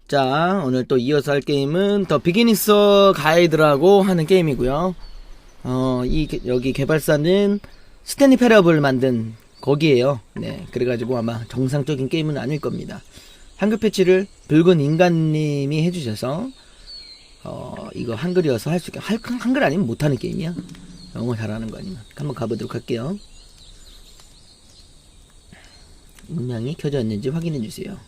자, 오늘 또 이어서 할 게임은 더 비기너스 가이드라고 하는 게임이고요. 여기 개발사는 스탠리 패러블을 만든 거기에요. 네, 그래가지고 아마 정상적인 게임은 아닐 겁니다. 한글 패치를 붉은 인간님이 해주셔서 이거 한글이어서 할 수 있게 한글 아니면 못하는 게임이야. 영어 잘하는 거 아니면 한번 가보도록 할게요. 음향이 켜져 있는지 확인해 주세요.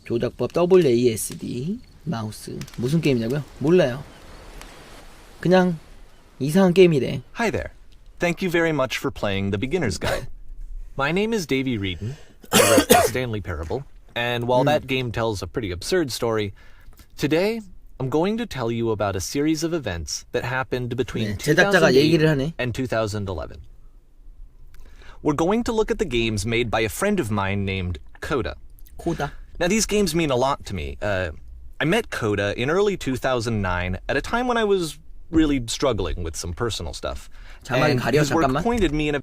조작법 WASD 마우스 무슨 게임이냐고요? 몰라요. 그냥 이상한 게임이래. Hi there. Thank you very much for playing the Beginner's Guide. My name is Davey Reedon. I wrote the Stanley Parable, and while that game tells a pretty absurd story, today I'm going to tell you about a series of events that happened between 제작자가 얘기를 하네. 2008 and 2011. We're going to look at the games made by a friend of mine named Coda. 코다. Now, these games mean a lot to me. I met Coda in early 2009 at a time when I was really struggling with some personal stuff. 자막이 And 가려. his work 잠깐만. pointed me in a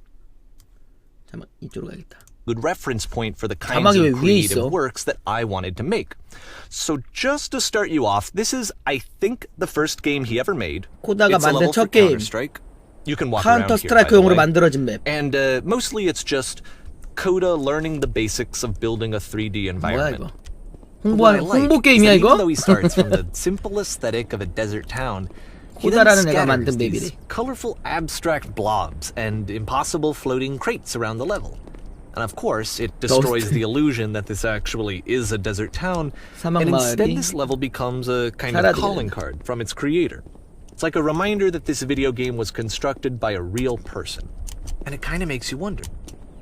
잠깐 이쪽으로 가야겠다. good reference point for the kinds 자막이 왜 of 위에 creative 있어? works that I wanted to make. So just to start you off, this is, I think, the first game he ever made. 코다가 It's a 만든 level for 첫 게임. Counter-Strike. You can walk around 카운터 here, by the 스트라이크용으로 way. 만들어진 맵. And mostly it's just Coda learning the basics of building a 3D 뭐야 environment. 이거? What I 홍보 like 게임이야 is that even 이거? though he starts from the simple aesthetic of a desert town, he then 코다라는 애가 만든 scatters these 맵이래. colorful abstract blobs and impossible floating crates around the level. And of course, it destroys the illusion that this actually is a desert town, 사막 and instead 마을이 this level becomes a kind of 사라지게 calling 된다. card from its creator. It's like a reminder that this video game was constructed by a real person. And it kind of makes you wonder,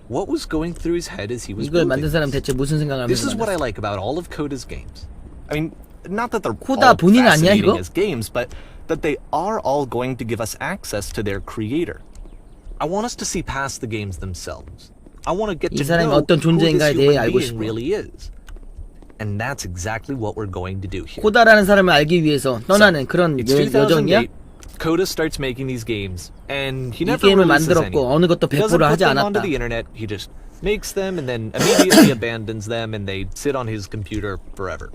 what was going through his head as he was 이걸 building 만든 사람 this? 대체 무슨 생각을 This 하면서 is what I 만들었어? like about all of Coda's games. I mean, not that they're 코다 all 본인 아니야, fascinating 이거? as games, but that they are all going to give us access to their creator. I want us to see past the games themselves. I want to get 이 to 사람이 know 어떤 who this 존재인가에 대해 human 알고 being 싶어. really is. And that's exactly what we're going to do here. 코다라는 사람을 알기 위해서 떠나는 그런 It's 여정이야? 2008. Coda starts making these games, and he 이 never 게임을 releases any. 만들었고 어느 것도 He doesn't 100% put 하지 them onto 않았다. the internet. He just makes them and then immediately abandons them, and they sit on his computer forever.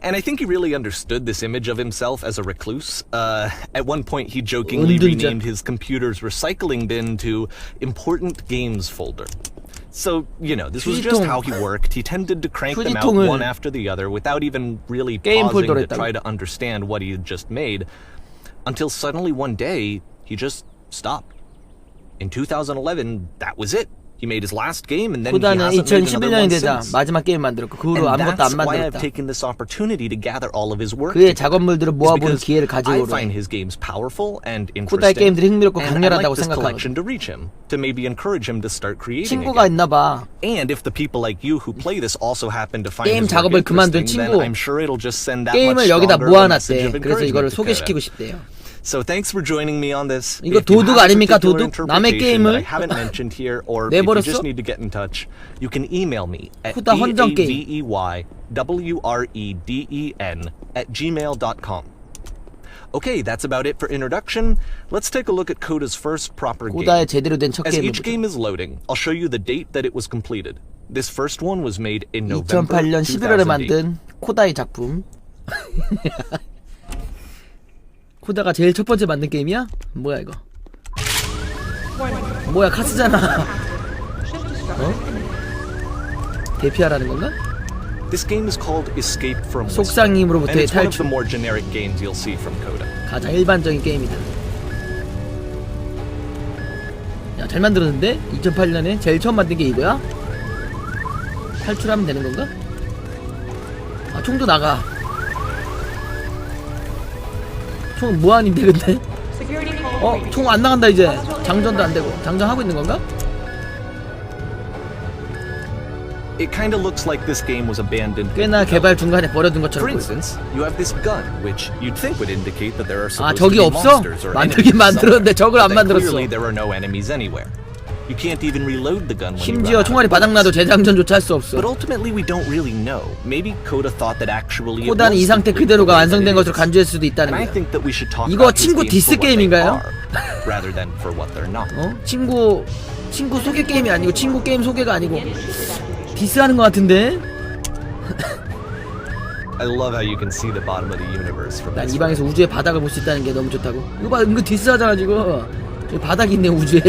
And I think he really understood this image of himself as a recluse. At one point, he jokingly 은둔자. renamed his computer's recycling bin to important games folder. So, you know, this was just 휴지통. how he worked. He tended to crank them out 휴지통을 one after the other without even really 게임 pausing 폴더로 to 했다고. try to understand what he had just made. Until suddenly one day, he just stopped. In 2011, that was it. He made his last game, and then he 코다는 hasn't made another 2011년이 one 되자 since. 마지막 게임 만들었고 그 후로 And 아무것도 that's 안 why I've 만들었다. taken this opportunity to gather all of his work 그의 together. 작업물들을 It's 모아보는 because 기회를 I 가지고 find 그래. his games powerful and 코다의 interesting, 게임들이 흥미롭고 and I'd 강렬하다고 like this 생각하거든. collection to reach him, to maybe encourage him to start creating 친구가 again. 있나봐. And if the people like you who play this also happen to find 게임 his work 작업을 그만둔 interesting, then 친구. I'm sure it'll just send that much 게임을 여기다 stronger of a message 모아놨대. of 그래서 이거를 encouragement to Coda. 소개시키고 싶대요. So thanks for joining me on this. 이거 If you 도둑 have a 아닙니까, particular 도둑? 남의 interpretation that I 게임을 haven't mentioned here, or if you 내버렸어? just need to get in touch, you can email me at 코다 헌정 게임. daveywreden@gmail.com. Okay, that's about it for introduction. Let's take a look at Coda's first proper game. 코다의 제대로 된 첫 As 게임을 each 보자. game is loading, I'll show you the date that it was completed. This first one was made in November 2008년 11월에 2008. 만든 코다의 작품. 코다가 제일 첫 번째 만든 게임이야? 뭐야 이거? 뭐야 카스잖아. 대피하라는 건가? This game is called Escape from Whisper, 속상임으로부터의 and it's one of 탈출. the more generic games you'll see from Coda. 가장 일반적인 게임이다. 야, 잘 만들었는데? 2008년에 제일 처음 만든 게 이거야? 탈출하면 되는 건가? 아, 총도 나가. 총 무한인데 근데? 총 안 나간다 이제. 장전도 안 되고. 장전하고 있는 건가? It kind of looks like this game was abandoned. 꽤나 개발 중간에 버려둔 For 것처럼 보여. instance, you have this gun, which you'd think would indicate that there are 아, supposed 저기 to be 없어? monsters or 만들긴 enemies 만들었는데 somewhere. 적을 안 But then 만들었어. clearly there are no enemies anywhere. You can't even reload the gun when you 심지어 run out 총알이 of 바닥나도 bullets. 재장전조차 할 수 없어. But ultimately we don't really know. Maybe Coda thought that actually it 코다는 이 was 상태 complete the 그대로가 way that 완성된 it 것으로 is. 간주할 수도 있다는 And I 거야. think that we should talk 이거 about these 친구 games 디스 for what they 게임인가요? are, rather than for what they're not. 친구 소개 게임이 아니고 친구 게임 소개가 아니고 디스하는 것 같은데? I love how you can see the bottom of the universe from 난 this. 이 방에서 우주의 바닥을 볼 수 있다는 게 너무 좋다고. 이거 봐, 은근 디스하잖아 지금. 저기 바닥이 있네 우주에.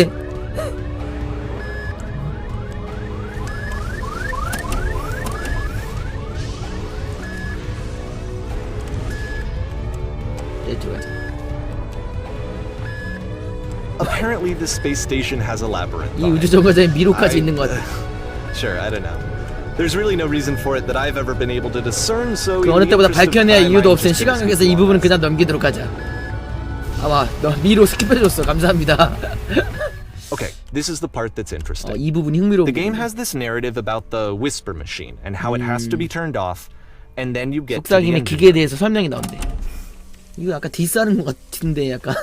들어가자. Apparently, the space station has a labyrinth. 이 우주 정거장에 미로까지 I- 있는 것 같아. Sure, I don't know. There's really no reason for it that I've ever been able to discern. So 그 in 어느 the 때보다 interest of 밝혀내야 time, 이유도 I'm 없은 just gonna 시간 관계에서 skip 이 부분은 along. 그냥 넘기도록 하자. 아와, 너 미로 스킵해줬어. 감사합니다. Okay, this is the part that's interesting. 이 부분이 흥미로운 The game 부분. has this narrative about the whisper machine and how it has to be turned off, and then you get to the 속삭임의 engine. 기계에 대해서 설명이 나온대. 이거 약간 디스하는 것 같은데 약간.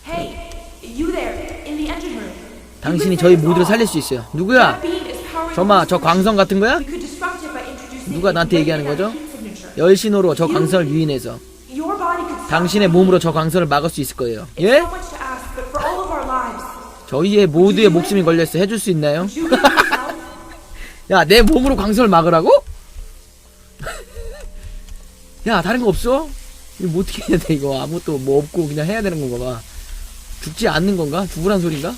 Hey, you there in the engine room. 당신이 저희 모두를 살릴 수 있어요. 누구야? 저마, 저 광선 같은 거야? 누가 나한테 얘기하는 거죠? 열신호로 저 광선을 유인해서 당신의 몸으로 저 광선을 막을 수 있을 거예요. 예? 저희의 모두의 목숨이 걸려있어. 해줄 수 있나요? 야, 내 몸으로 광선을 막으라고? 야, 다른 거 없어? 이거 뭐 어떻게 해야 돼 이거. 아무것도 뭐 없고 그냥 해야 되는 건가 봐. 죽지 않는 건가? 죽으란 소린가?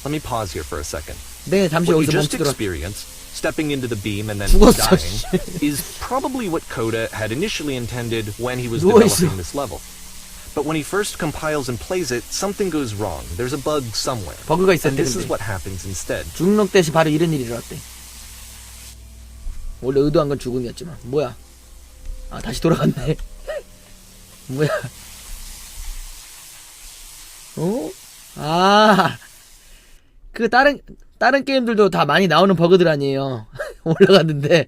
Let me pause here for a second. 네, 잠시 What you 여기서 just 멈추도록. experienced, stepping into the beam and then 죽었어, dying, is probably what Coda had initially intended when he was 누워있어. developing this level. But when he first compiles and plays it, something goes wrong. There's a bug somewhere. 버그가 And 있었대. this is 근데 what happens instead. 죽는 대신 바로 이런 일이 일어났대. 원래 의도한 건 죽음이었지만. 뭐야? 아, 다시 돌아갔네. 뭐야? 어? 아, 그 다른 게임들도 다 많이 나오는 버그들 아니에요. 올라갔는데 The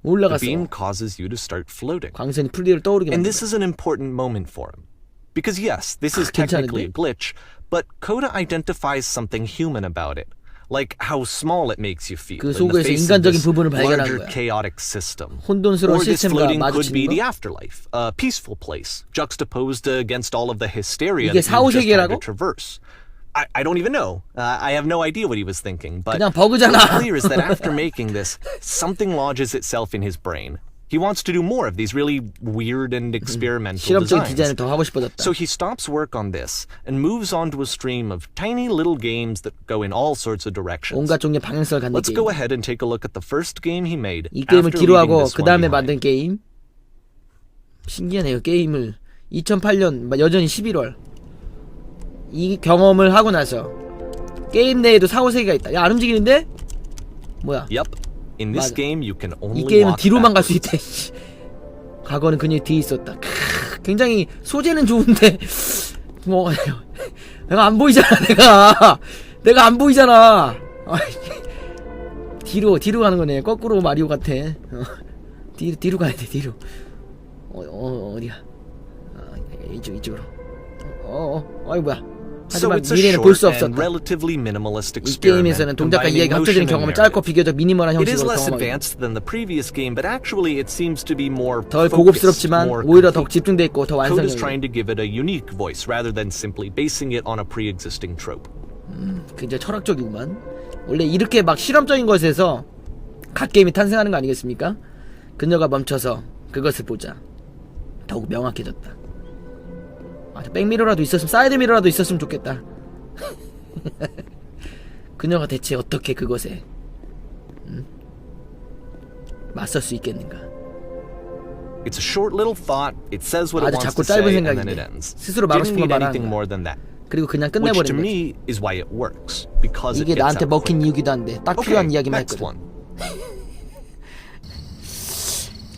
올라갔어. beam causes you to start floating. 광선이 풀리를 떠오르게 And 만든. this is an important moment for him. Because yes, this is technically a 괜찮은데? glitch, but Coda identifies something human about it. Like how small it makes you feel 그 in the 속에서 face of 인간적인 this 부분을 발견한 larger 거야. chaotic system. 혼돈스러운 Or this 시스템과 floating could be 마주치는 the 거. afterlife, a peaceful place, juxtaposed against all of the hysteria 이게 that you've just had to 사후세계라고? traverse. I don't even know. I have no idea what he was thinking, but 그냥 버그잖아. what's clear is that after making this, something lodges itself in his brain. He wants to do more of these really weird and experimental 실험적인 designs. 디자인을 더 하고 싶어졌다. So he stops work on this and moves on to a stream of tiny little games that go in all sorts of directions. 온갖 종류의 방향성을 갖는 Let's 게임. go ahead and take a look at the first game he made 이 게임을 after 뒤로 leaving 하고 this 그 one 다음에 만든 behind. 게임. 신기하네요. 게임을 2008년 여전히 11월 이 경험을 하고 나서 게임 내에도 사후세계가 있다. 야, 안 움직이는데? 뭐야? Yep. In this 맞아. game, you can only 이 게임은 walk 뒤로만 갈 수 backwards. 있대. 과거는 그녀의 뒤에 있었다. 굉장히 소재는 좋은데 뭐 내가 안 보이잖아. 내가 안 보이잖아. 뒤로 가는 거네. 거꾸로 마리오 같아. 뒤로 가야 돼. 뒤로. 어디야? 이쪽으로. 아이 뭐야? So 하지만 it's a 미래는 볼 수 short and 없었다. relatively minimalist 이 experiment 게임에서는 동작과 combining 이야기가 합쳐지는 motion and 경험을 짧고 narrative. 비교적 미니멀한 It is 형식으로 less 경험하게. advanced than the previous game, but actually it seems to be more 덜 focused, 고급스럽지만 more 오히려 더 complete. 집중돼 있고 더 Coda's 완성적이야. trying to give it a unique voice rather than simply basing it on a pre-existing trope. 굉장히 철학적이구만. 원래 이렇게 막 실험적인 것에서 각 게임이 탄생하는 거 아니겠습니까? 그녀가 멈춰서 그것을 보자. 더욱 명확해졌다. 아, 백미러라도 있었으면, 사이드 미러라도 있었으면 좋겠다. 그녀가 대체 어떻게 그것에 맞설 수 있겠는가? It's a short little thought. It says what it 아주 wants 작고 to say, 짧은 and then it 생각인데 ends. 스스로 말하고 Didn't 싶은 거 need 말하는 anything 거야. more than that. 그리고 그냥 Which to 끝내버리는 거지. me is why it works because it 이게 gets 나한테 out 먹힌 quick. 이유기도 한데 딱 Okay, 필요한 이야기만 next 했거든. one.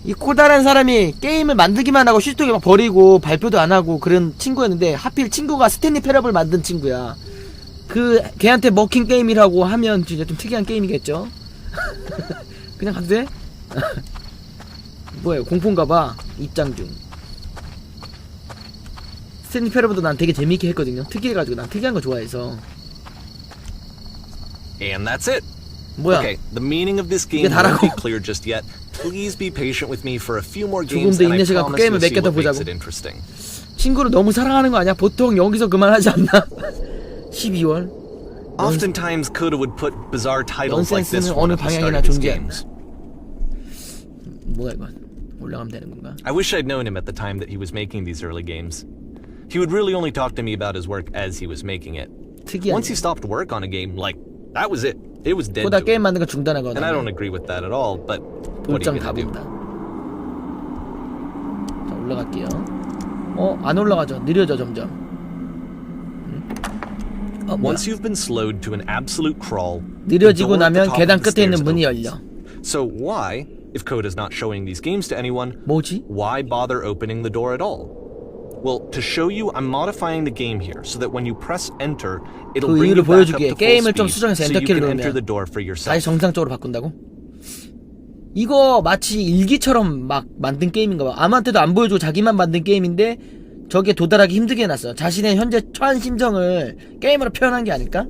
이 코다라는 사람이 게임을 만들기만 하고 슈트게 막 버리고 발표도 안 하고 그런 친구였는데 하필 친구가 스탠리 패러블 만든 친구야. 그 걔한테 먹힌 게임이라고 하면 진짜 좀 특이한 게임이겠죠. 그냥 가도 돼? 뭐예요? 공포인가봐. 입장 중. 스탠리 패러블도 난 되게 재밌게 했거든요. 특이해가지고 난 특이한 거 좋아해서. And that's it. 뭐야? Okay, the meaning of this game 이게 won't 다라고? be clear just yet. Please be patient with me for a few more 조금 games, 더 and I 인내심 갖고 promise 게임을 you'll 몇 see 개 더 what makes 보자고. it interesting. 친구를 너무 사랑하는 거 아니야? 보통 여기서 그만하지 않나? 12월. Oftentimes, Coda would put bizarre titles like this 넌센스는 one 어느 at the start 방향이나 of his 존재한다. games. 뭐야 이건? 올라가면 되는 건가? I wish I'd known him at the time that he was making these early games. He would really only talk to me about his work as he was making it. 특이한. Once he stopped work on a game, like, that was it. It was dead 보다 to 게임 him. 만든 거 중단하거나. And I don't agree with that at all, but what are 볼장 you 다 gonna do? 본다. 자 올라갈게요. 안 올라가죠. 느려져 점점. Once you've been slowed to an absolute crawl, 느려지고 the door at the 나면 top 계단 of the 끝에 있는 stairs 문이 opens. 열려. So why, if Coda's not showing these games to anyone, 뭐지? why bother opening the door at all? Well, to show you, I'm modifying the game here so that when you press enter, it'll 그 bring 이유를 you back up 보여주기에 to full 게임을 좀 speed 수정해서 so you 엔터키를 can enter 누르면 the door for yourself. 다시 정상적으로 바꾼다고? 이거 마치 일기처럼 막 만든 게임인가 봐. 아무한테도 안 보여주고 자기만 만든 게임인데 저게 도달하기 힘들게 해놨어. 자신의 현재 처한 심정을 게임으로 표현한 게 아닐까?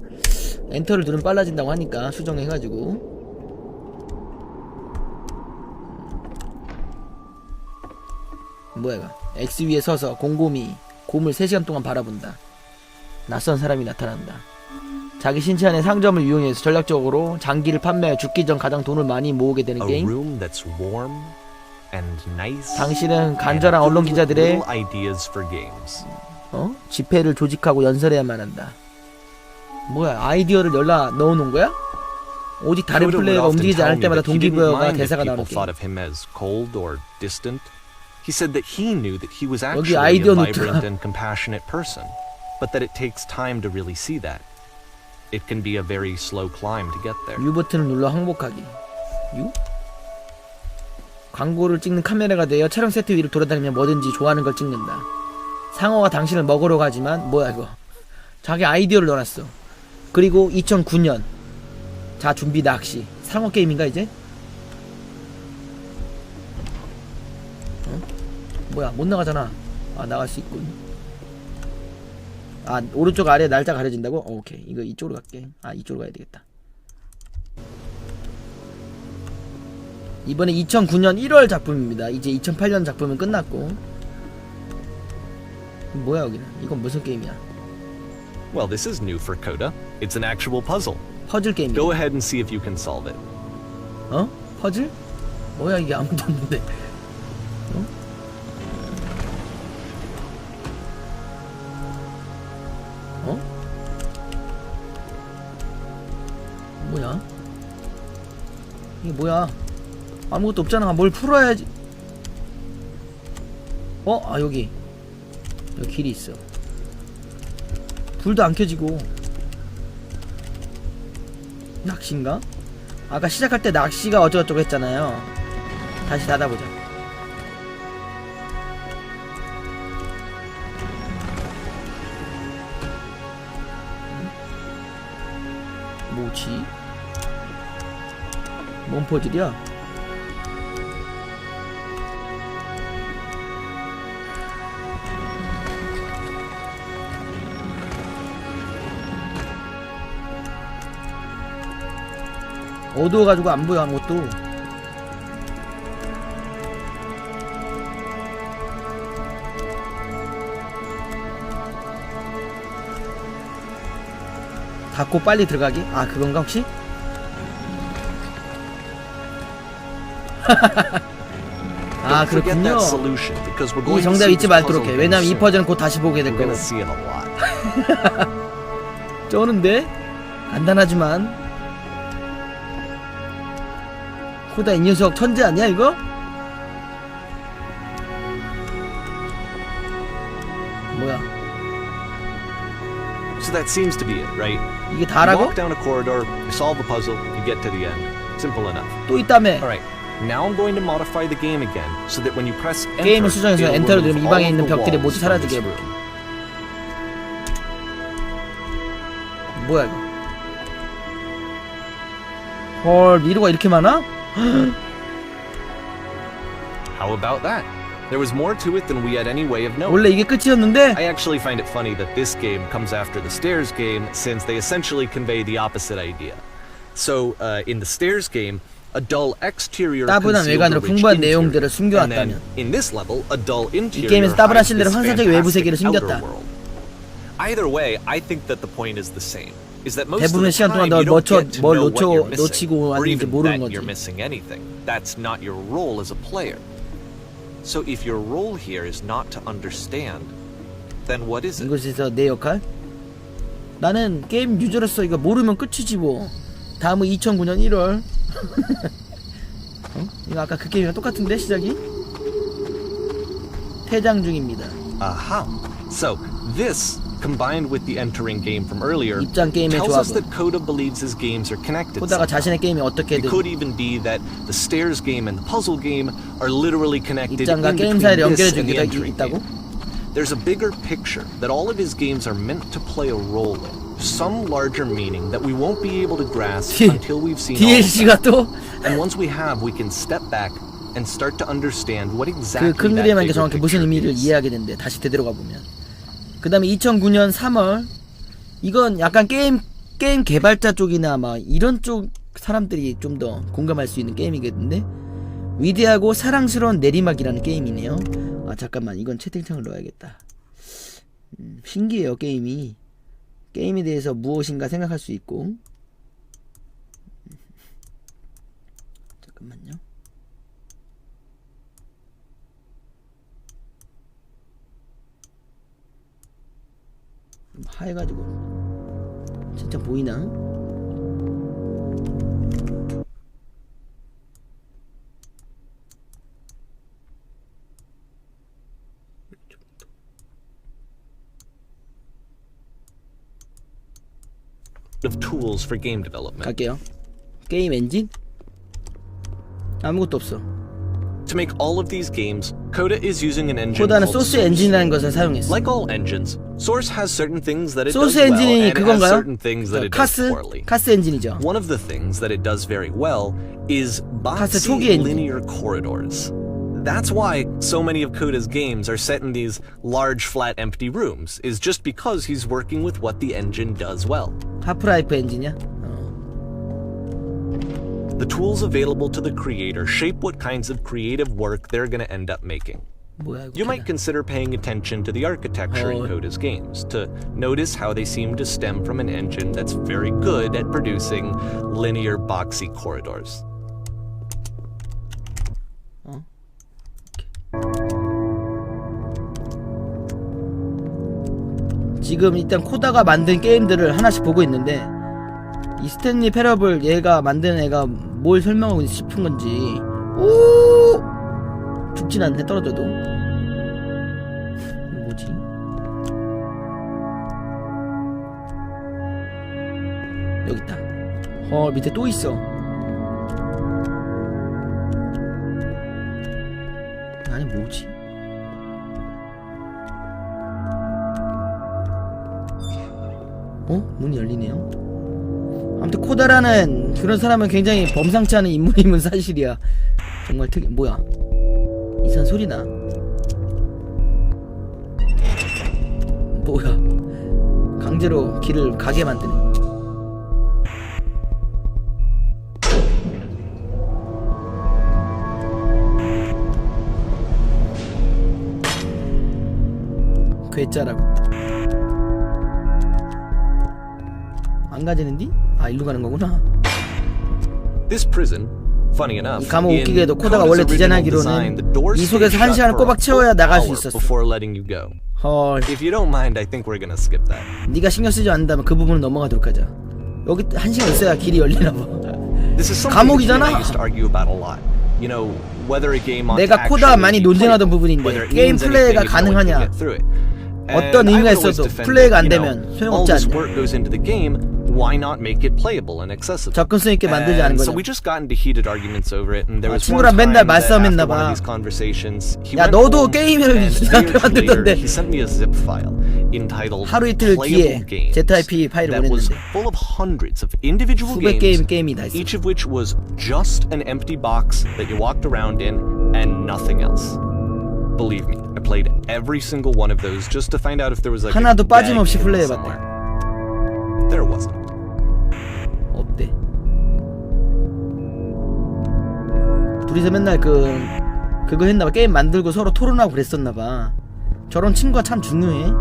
엔터를 누르면 빨라진다고 하니까 수정해가지고. 뭐야 이거? X 위에 서서 곰곰이 곰을 3시간 동안 바라본다. 낯선 사람이 나타난다. 자기 신체 안에 상점을 이용해서 전략적으로 장기를 판매해 죽기 전 가장 돈을 많이 모으게 되는 A 게임. room that's warm and nice 당신은 간절한 언론 기자들의 little ideas for games. 집회를 조직하고 연설해야만 한다. 뭐야 아이디어를 열라 넣어놓은 거야? 오직 다른 Coda would 플레이어가 often 움직이지 tell 않을 me 때마다 that he didn't 동기부여가 mind if 대사가 people 나오는 thought 게임. of him as cold or distant. He said that he knew that he was 여기 actually a 아이디어 vibrant 노트가. and compassionate person, but that it takes time to really see that. It can be a very slow climb to get there. U 버튼을 눌러 항복하기. U? 광고를 찍는 카메라가 되어 촬영 세트 위를 돌아다니며 뭐든지 좋아하는 걸 찍는다. 상어가 당신을 먹으러 가지만 뭐야 이거. 자기 아이디어를 넣어놨어. 그리고 2009년 자 준비 낚시. 상어 게임인가 이제? 뭐야 못 나가잖아. 아 나갈 수 있군. 아 오른쪽 아래 날짜 가려진다고? 오케이 이거 이쪽으로 갈게. 아 이쪽으로 가야 되겠다. 이번에 2009년 1월 작품입니다. 이제 2008년 작품은 끝났고. 뭐야 여기는? 이건 무슨 게임이야? Well, this is new for Coda. It's an actual puzzle. 퍼즐 게임이야. Go ahead and see if you can solve it. 퍼즐? 뭐야 이게 아무도 없는데. 뭐야? 이게 뭐야? 아무것도 없잖아. 뭘 풀어야지. 아 여기 길이 있어. 불도 안 켜지고. 낚시인가? 아까 시작할 때 낚시가 어쩌고저쩌고 했잖아요. 다시 닫아보자. 뭐지? 뭔 퍼즐이야? 어두워가지고 안 보여 아무것도. 닫고 빨리 들어가기? 아 그건가 혹시? 아 Don't forget 그렇군요. that solution because we're 이 going to 정답 see 잊지 this 말도록 puzzle 해. again 왜냐면 이 soon. 퍼즐은 곧 다시 보게 될 We're 거고. gonna see it a lot. 쩌는데? 간단하지만. 코다 이 녀석 천재 아니야 이거? 뭐야? So that seems to be it, right? 이게 You 다라고? walk down a corridor, you solve the puzzle, you get to the end. Simple enough. 또 있다며. Alright, now I'm going to modify the game again so that when you press enter, 게임을 수정해서 it'll 엔터를 remove 누르면 이 all 방에 of 있는 the 벽들이 모두 walls from 사라지게 this 해볼게. room. 뭐야 이거? 헐 미로가 이렇게 많아? How about that? There was more to it than we had any way of knowing. 원래 이게 끝이었는데? I actually find it funny that this game comes after the stairs game since they essentially convey the opposite idea. So, in the stairs game, a dull exterior 따분한 concealed a 외관으로 rich 풍부한 interior. 내용들을 And 숨겨왔다면 then, in this level, a dull interior 게임에서 따분한 hides 실내로 this 환상적인 외부 세계를 fantastic outer 숨겼다. world. Either way, I think that the point is the same. is that most of 대부분의 the 시간 동안 time you don't get to 뭘 know what you're missing, 놓치고 or 왔는지 even 모르는 that 거지. you're missing anything. That's not your role as a player. So if your role here is not to understand, then what is it? 이곳에서 내 역할? 나는 게임 유저로서 이거 모르면 끝이지 뭐. 다음은 2009년 1월. 어? 이거 아까 그 게임이랑 똑같은데 시작이? 퇴장 중입니다. Aha. So this, combined with the entering game from earlier, 입장 게임의 tells us 조합은. that Coda believes his games are connected. 코다가 somehow. 자신의 게임이 어떻게든 It could even be that the stairs game and the puzzle game are literally connected in 입장과 게임 between 사이를 this 연결해준 and the 게 entering 있다고? game. There's a bigger picture that all of his games are meant to play a role in. Some larger meaning that we won't be able to grasp until we've seen all of DLC가 또? that. And once we have, we can step back and start to understand what 그 exactly 큰 that 그림의 bigger 정확히 무슨 picture 의미를 is. 이해하게 된대. 다시 되돌아가 보면. 그 다음에 2009년 3월. 이건 약간 게임 개발자 쪽이나 막 이런 쪽 사람들이 좀 더 공감할 수 있는 게임이겠는데. 위대하고 사랑스러운 내리막이라는 게임이네요. 아 잠깐만 이건 채팅창을 넣어야겠다. 신기해요 게임이. 게임에 대해서 무엇인가 생각할 수 있고. 잠깐만요. 하얘가지고 진짜 보이나? of tools for game development. 갈게요. 게임 엔진? 아무것도 없어. To make all of these games, Coda is using an engine 코다는 called 소스 Source. 엔진이라는 것을 사용했어. Like all engines, Source has certain things that it does 소스 well 엔진이 and it has 그건가요? certain things that it does poorly. 카스 엔진이죠. One of the things that it does very well is 카스 boxy 초기 엔진. linear corridors. That's why so many of Coda's games are set in these large, flat, empty rooms, is just because he's working with what the engine does well. 하프라이프 엔진이야? The tools available to the creator shape what kinds of creative work they're going to end up making. 뭐야 이거. You might consider paying attention to the architecture in Coda's games to notice how they seem to stem from an engine that's very good at producing linear, boxy corridors. 지금 일단 코다가 만든 게임들을 하나씩 보고 있는데 이 스탠리 패러블 얘가 만든 애가 뭘 설명하고 싶은 건지 오 죽진 않네 떨어져도. 뭐지? 여기 있다. 밑에 또 있어. 아니 뭐지? 문이 열리네요. 아무튼 코다라는 그런 사람은 굉장히 범상치 않은 인물임은 사실이야. 정말 뭐야 이상한 소리나. 뭐야 강제로 길을 가게 만드네. 괴짜라고. 안 가지는디? 아 일로 가는 거구나. This prison, funny enough, 이 감옥 in 웃기게도 코다가 원래 Coda's original 디자인하기로는 design, the doors 이 stay 속에서 shut 1시간을 for 꼬박 a 채워야 full 나갈 수 hour 있었어. before letting you go. 헐. If you don't mind, I think we're gonna skip that. 네가 신경 쓰지 않는다면 그 부분은 넘어가도록 하자. 여기 1시간 있어야 길이 열리나 봐. This is something that you and 감옥이잖아. I used to argue about a lot. You know, whether a game ought to 내가 코다 actually 많이 be 논쟁하던 playable, 부분인데 whether it 게임 means 플레이가 anything if no one can 가능하냐. get through it. 어떤 And I 의미가 would always 있어도 defend 플레이가 안 that, 되면 all 소용없지 this 않냐. work goes into the game. Why not make it playable and accessible? 접근성 있게 만들지 않은 And so 거죠. we just got into heated arguments over it, and there 아, was one 친구랑 time 맨날 that after 말싸움했나 one of 봐. these conversations, he 야, went 너도 home, 게임을 and 이상하게 years later, 만들던데. he sent me a zip file entitled 하루 이틀 Playable 뒤에 Games ZIP 파일을 that was 보냈는데 full of hundreds of individual 수백 게임이 다 있어. each of which was just an empty box that you walked around in and nothing else. Believe me, I played every single one of those just to find out if there was like 하나도 a gag 빠짐없이 hidden 플레이해봤대. somewhere. There wasn't. 없대. 둘이서 맨날 그거 했나봐. 게임 만들고 서로 토론하고 그랬었나봐. 저런 친구가 참 중요해.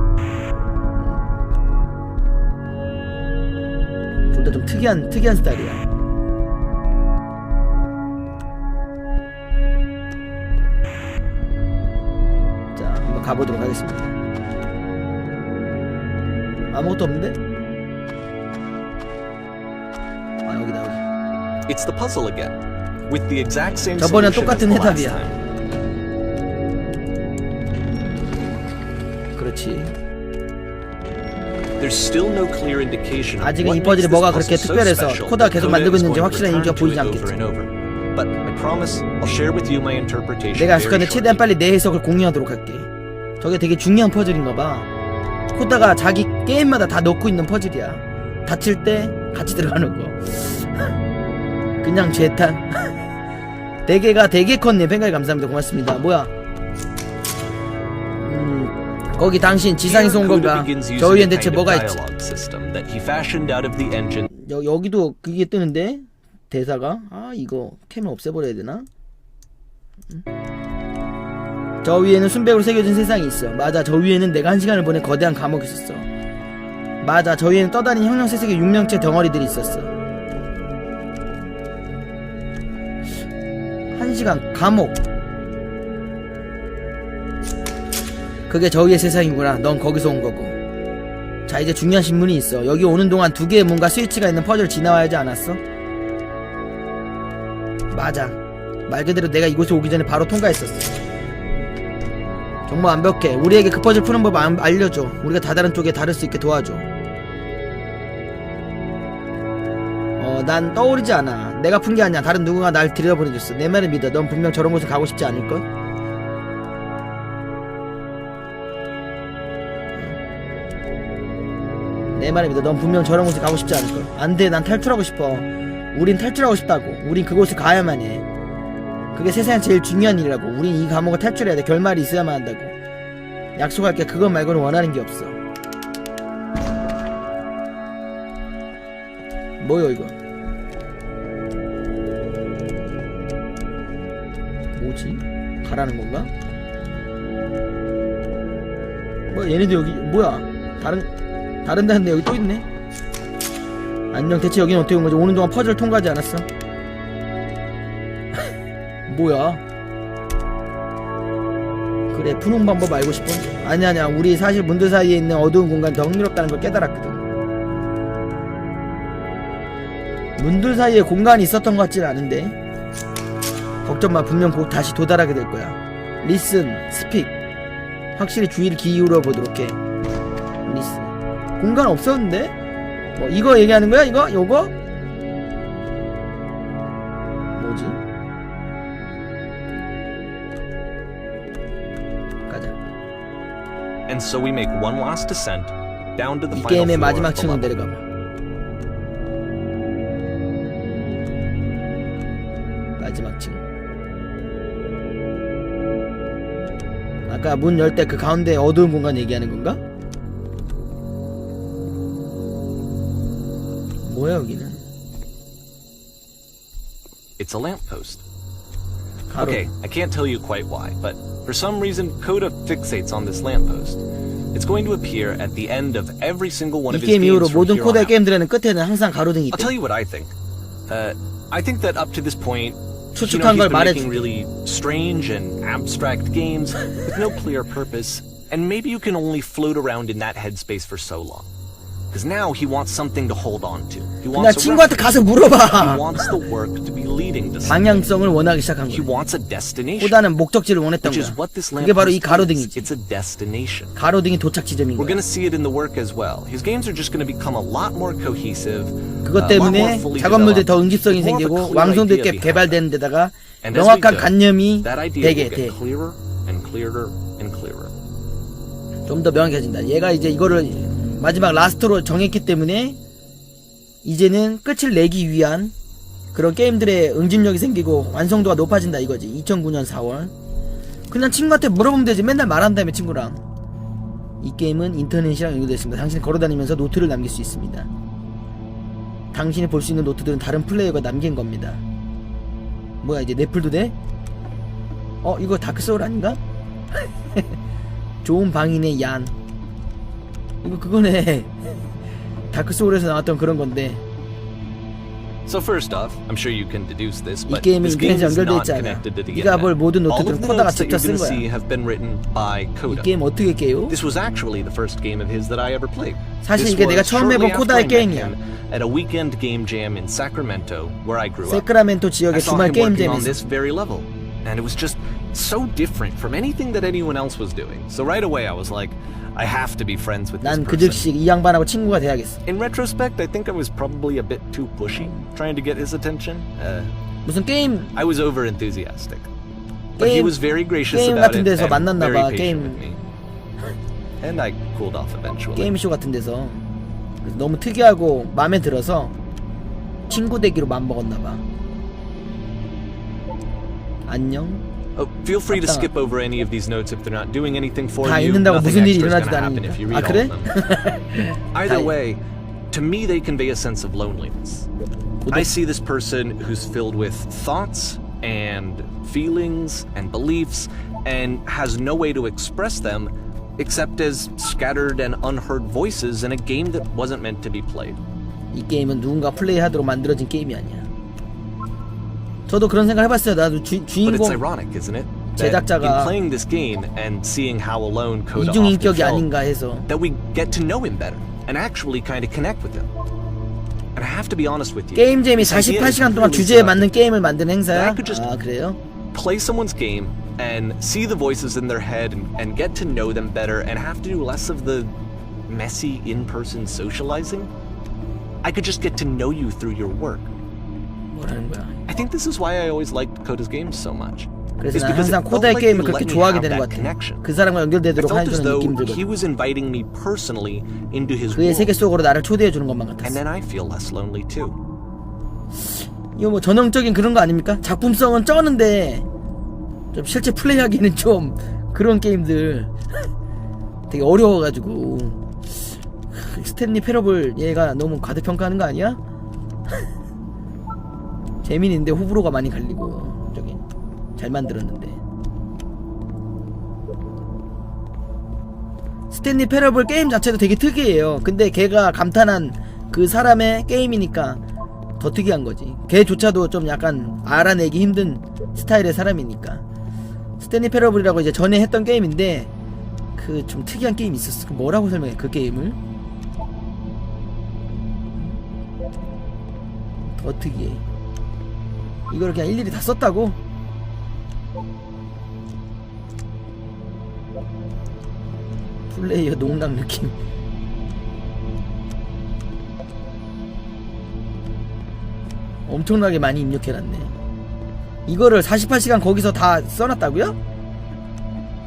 특이한 스타일이야. 자, 한번 가보도록 하겠습니다. 아무것도 없는데? 아, 여기다, 여기. It's the puzzle again, with the exact same 저번이랑 solution as 똑같은 the last 해답이야. time. 그렇지. There's still no clear indication of 아직은 이 what 퍼즐이 makes 뭐가 this 그렇게 puzzle so 특별해서 special 코다가 that 계속 Coda 만들고 is 있는지 going to 확실한 return 이유가 to 보이지 it over 않겠지. and over. But I promise I'll share with you my interpretation 내가 very 약속하는데 최대한 shortly. 빨리 내 해석을 공유하도록 할게. 저게 되게 중요한 퍼즐인가봐. 코다가 자기 게임마다 다 넣고 있는 퍼즐이야. 다칠 때 같이 들어가는 거. 그냥 죄탄. 대게가 되게 컸네. 팬가이 감사합니다. 고맙습니다. 뭐야? 거기 당신 지상에서 온 건가? 저 위엔 대체 뭐가 있지? 여기도 그게 뜨는데? 대사가? 아, 이거 캠을 없애버려야 되나? 저 위에는 순백으로 새겨진 세상이 있어. 맞아, 저 위에는 내가 1시간을 보낸 거대한 감옥이 있었어. 맞아, 저 위에는 떠다니는 형형색색의 육명체 덩어리들이 있었어. 1시간 감옥. 그게 저 위의 세상이구나. 넌 거기서 온 거고. 자, 이제 중요한 신문이 있어. 여기 오는 동안 2개의 뭔가 스위치가 있는 퍼즐을 지나와야 하지 않았어? 맞아. 말 그대로 내가 이곳에 오기 전에 바로 통과했었어. 정말 완벽해. 우리에게 그 퍼즐 푸는 법 알려줘. 우리가 다다른 쪽에 다를 수 있게 도와줘. 난 떠오르지 않아. 내가 푼 게 아니야. 다른 누군가 날 들여보내줬어. 내 말을 믿어. 넌 분명 저런 곳에 가고 싶지 않을걸? 내 말을 믿어. 넌 분명 저런 곳에 가고 싶지 않을걸? 안돼. 난 탈출하고 싶어. 우린 탈출하고 싶다고. 우린 그곳에 가야만 해. 그게 세상에 제일 중요한 일이라고. 우린 이 감옥을 탈출해야 돼. 결말이 있어야만 한다고. 약속할게. 그것 말고는 원하는 게 없어. 뭐요 이거? 뭐지? 가라는 건가? 뭐야, 얘네들 여기 뭐야? 다른 데인데 여기 또 있네. 안녕. 대체 여기는 어떻게 온 거지? 오는 동안 퍼즐 통과하지 않았어? 뭐야? 그래, 푸는 방법 알고 싶어? 아니야. 우리 사실 문들 사이에 있는 어두운 공간이 더 흥미롭다는 걸 깨달았거든. 문들 사이에 공간이 있었던 것 같진 않은데. 걱정마. 분명 곧 다시 도달하게 될 거야. 리슨, 스픽. 확실히 주의를 기울여 보도록 해. 리슨. 공간 없었는데? 뭐 이거 얘기하는 거야? 요거? 뭐지? 가자. And so we make one last descent down to the 이 final 게임의 floor 마지막 of the 층으로 level. 내려가봐. 마지막 층. 아까 문 열 때 그 가운데 어두운 공간 얘기하는 건가? 뭐야 여기는? It's a lamppost. 가로. Okay, I can't tell you quite why, but for some reason Coda fixates on this lamppost. It's going to appear at the end of every single one 이 of his 게임 이후로 games from 모든 here on 코드의 out. 게임들에는 끝에는 항상 가로등이 I'll 있대. tell you what I think. I think that up to this point, 추측한 he's 걸 been making 말해줄게. really strange and abstract games with no clear purpose, and maybe you can only float around in that headspace for so long. Because now he wants something to hold on to. He 그냥 wants a 친구한테 가서 reference. He 물어봐. wants the work to be leading to something. 방향성을 원하기 시작한 He 거야. wants a destination. 보다는 목적지를 원했던 Which is 거야. what this 그게 바로 이 lamppost is. 가로등이지. It's a destination. 가로등이 도착 지점인 We're 거야. gonna see it in the work as well. His games are just gonna become a lot more cohesive. 그것 a lot more 때문에 fully 작업물들이 더 developed, 응집성이 with more of a 생기고 clear 완성도 idea 있게 behind 개발되는 them. 데다가 And as we 명확한 go, 관념이 that idea 되게 will 돼. get clearer and clearer and clearer. 좀 더 명확해진다. 얘가 이제 이거를 마지막 라스트로 정했기 때문에 이제는 끝을 내기 위한 그런 게임들의 응집력이 생기고 완성도가 높아진다 이거지. 2009년 4월. 그냥 친구한테 물어보면 되지. 맨날 말한다며 친구랑. 이 게임은 인터넷이랑 연결되어 있습니다. 당신이 걸어다니면서 노트를 남길 수 있습니다. 당신이 볼 수 있는 노트들은 다른 플레이어가 남긴 겁니다. 뭐야 이제 넷플도 돼? 이거 다크소울 아닌가? 좋은 방인의 얀. 이거 그거네. 다크소울에서 나왔던 그런 건데 So first off, I'm sure you can deduce this, 이 but 게임은 this game 인터넷에 is 연결돼 not 있지 않아. connected to the 네가 볼 internet. 모든 All 노트들은 of the 코다가 notes that 직접 you're 쓴 gonna see 거야. have been written by 이 Coda. 게임 어떻게 깨요? This was actually the first game of his that I ever played. 사실 This 이게 내가 was 처음 shortly 해본 after 코다의 I met 게임이야. him at a weekend game jam in Sacramento, where I grew up. 세크라멘토 I 지역의 saw 주말 him 게임 working on 잼에서 this very level, and it was just so different from anything that anyone else was doing. So right away I was like, I have to be friends with this 난 그 person. 즉시 이 양반하고 친구가 돼야겠어. In retrospect, I think I was probably a bit too pushy, trying to get his attention. 무슨 게임 I was over enthusiastic, but he 게임- was very gracious 게임 about 같은 it 데서 and 만났나 very 봐, patient 게임- with me. And I cooled off eventually. 게임쇼 같은 데서 그래서 너무 특이하고 마음에 들어서 친구 되기로 맘먹었나 봐. 안녕. Feel free to 맞다. skip over any of these notes if they're not doing anything for 다 you. 읽는다고 Nothing 무슨 일이 extra is 일어나지도 gonna happen if you 않으니까. read 아 그래? all of them. Either way, to me they convey a sense of loneliness. I see this person who's filled with thoughts and feelings and beliefs and has no way to express them except as scattered and unheard voices in a game that wasn't meant to be played. 이 게임은 누군가 플레이하도록 만들어진 게임이 아니야. 저도 그런 생각 해봤어요. 나도 But it's 주인공 ironic, isn't it? That 제작자가 in playing this game and seeing how alone Coda 이중 often 인격이 felt, 아닌가 해서 that we get to know him better and actually kind of connect with him. And I have to be honest with you. 게임 재미 this idea is 48시간 동안 really 주제에 seductive. 맞는 게임을 만드는 행사야? I could just- 아 그래요? Play someone's game and see the voices in their head and get to know them better and have to do less of the messy in-person socializing. I could just get to know you through your work. 뭐라는 거야? I think this is why I always liked Coda's games so much. 그래서 It's 난 because 항상 it felt 코다의 like 게임을 they 그렇게 let me 좋아하게 have 되는 that 것 같아. connection. 그 사람과 It 연결되도록 felt as 하는 though 느낌 he 들거든. was inviting me personally into his 그의 세계 world. 속으로 나를 초대해 주는 것만 And 같았어. then I feel less lonely too. 이거 뭐 전형적인 그런 거 아닙니까? 작품성은 쩌는데 좀 실제 플레이하기는 좀 그런 게임들 되게 어려워가지고 스탠리 패러블 얘가 너무 과대평가하는 거 아니야? 재민인데 호불호가 많이 갈리고 저기 잘 만들었는데 스탠리 패러블 게임 자체도 되게 특이해요. 근데 걔가 감탄한 그 사람의 게임이니까 더 특이한 거지. 걔조차도 좀 약간 알아내기 힘든 스타일의 사람이니까. 스탠리 패러블이라고 이제 전에 했던 게임인데 그 좀 특이한 게임이 있었어. 그 뭐라고 설명해 그 게임을? 더 특이해. 이걸 그냥 일일이 다 썼다고? 플레이어 농락 느낌. 엄청나게 많이 입력해놨네. 이거를 48시간 거기서 다 써놨다고요?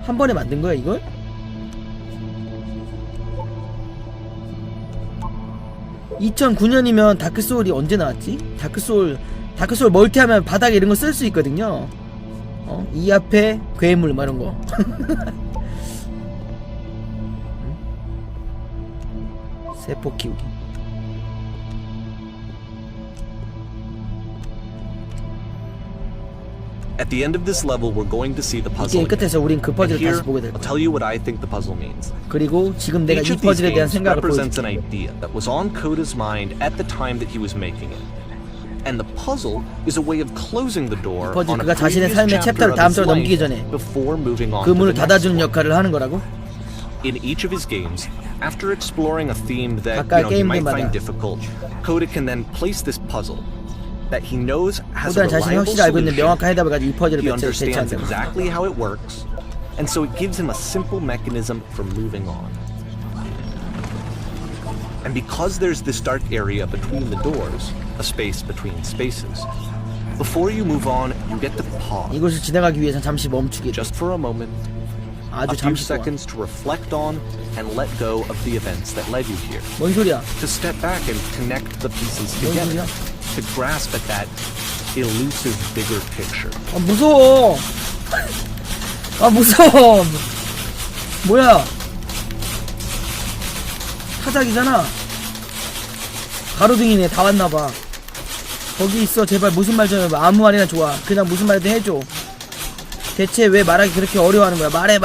한 번에 만든 거야 이걸? (2009년이면) 다크소울이 언제 나왔지? 다크소울 멀티하면 바닥에 이런 거 쓸 수 있거든요. 이 앞에 괴물 뭐 이런 거. 세포 키우기. At the end of this level, we're going to see the 이 puzzle. 게임 끝에서 우린 그 And 퍼즐을 here, 다시 보게 될 I'll 거야. tell you what I think the puzzle means. 그리고 지금 내가 Each 이 of these 퍼즐에 대한 games 생각을 represents an 보여줄게. idea that was on Coda's mind at the time that he was making it. And the puzzle is a way of closing the door 퍼즐 on a 그가 자신의 previous 삶의 chapter 챕터를 of 다음 his 절로 넘기기 life 전에 before moving on 그 to 문을 the next 닫아주는 one. 역할을 하는 거라고? In each of his games, after exploring a theme that 각각 he might 게임들마다 find difficult, Coda can then place this puzzle that he knows has a 코다는 자신이 reliable 확실히 알고 있는 solution. 명확한 해답을 가지고 이 퍼즐을 He 배치한다. understands exactly how it works, and so it gives him a simple mechanism for moving on. And because there's this dark area between the doors, a space between spaces, before you move on, you get to pause 이곳을 지나가기 위해서 잠시 멈추게 돼. just for a moment, 아주 a few 잠시 동안. seconds to reflect on and let go of the events that led you here. 뭔 소리야? To step back and connect the pieces 뭔 together. 소리야? To grasp at that elusive bigger picture. 아 무서워. 아 무서워. 뭐야? 타작이잖아. 가로등이네. 다 왔나봐. 거기 있어. 제발 무슨 말 좀 해봐. 아무 말이나 좋아. 그냥 무슨 말이든 해줘. 대체 왜 말하기 그렇게 어려워하는 거야? 말해.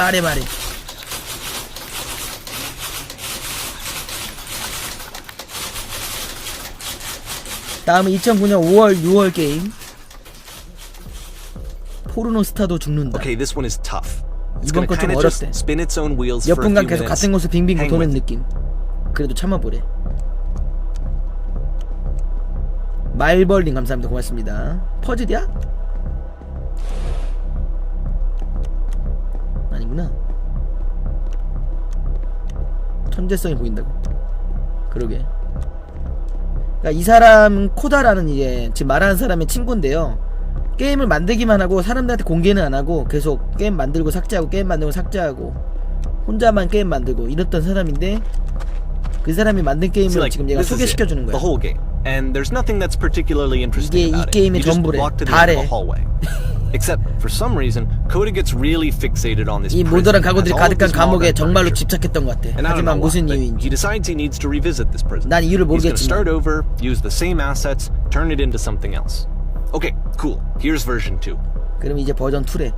다음은 2009년 5월 6월 게임 포르노 스타도 죽는다. Okay, this one is tough. It's 이번 gonna 건 좀 kind of just 어렵대. spin its own wheels 몇 for a 분간 few 계속 minutes. 같은 곳을 빙빙 Hang 도는 with it. 느낌. 그래도 참아보래. 말벌님 감사합니다. 고맙습니다. 퍼즐이야? 아니구나. 천재성이 보인다고. 그러게. 그러니까 이 사람 코다라는 이제 지금 말하는 사람의 친구인데요. 게임을 만들기만 하고 사람들한테 공개는 안 하고 계속 게임 만들고 삭제하고 게임 만들고 삭제하고 혼자만 게임 만들고 이랬던 사람인데 그 사람이 만든 See, 게임을 like, 지금 얘가 this is it, 소개시켜 주는 the 거야. whole game, and there's nothing that's particularly interesting 이게 이 about it. 게임의 You just 전부래. walk to the end of 다래. a hallway. Except for some reason, Coda gets really fixated on this 이 prison. 모더란 가구들이 has all of 가득한 this 감옥에 modern 정말로 furniture. 집착했던 것 같아. And I don't know 하지만 why, 무슨 but 이유인지 he decides he needs to revisit this prison. 난 이유를 He's gonna start 모르겠지만 over, use the same assets, turn it into something else. Okay, cool. Here's version 2. 그럼 이제 버전 2래.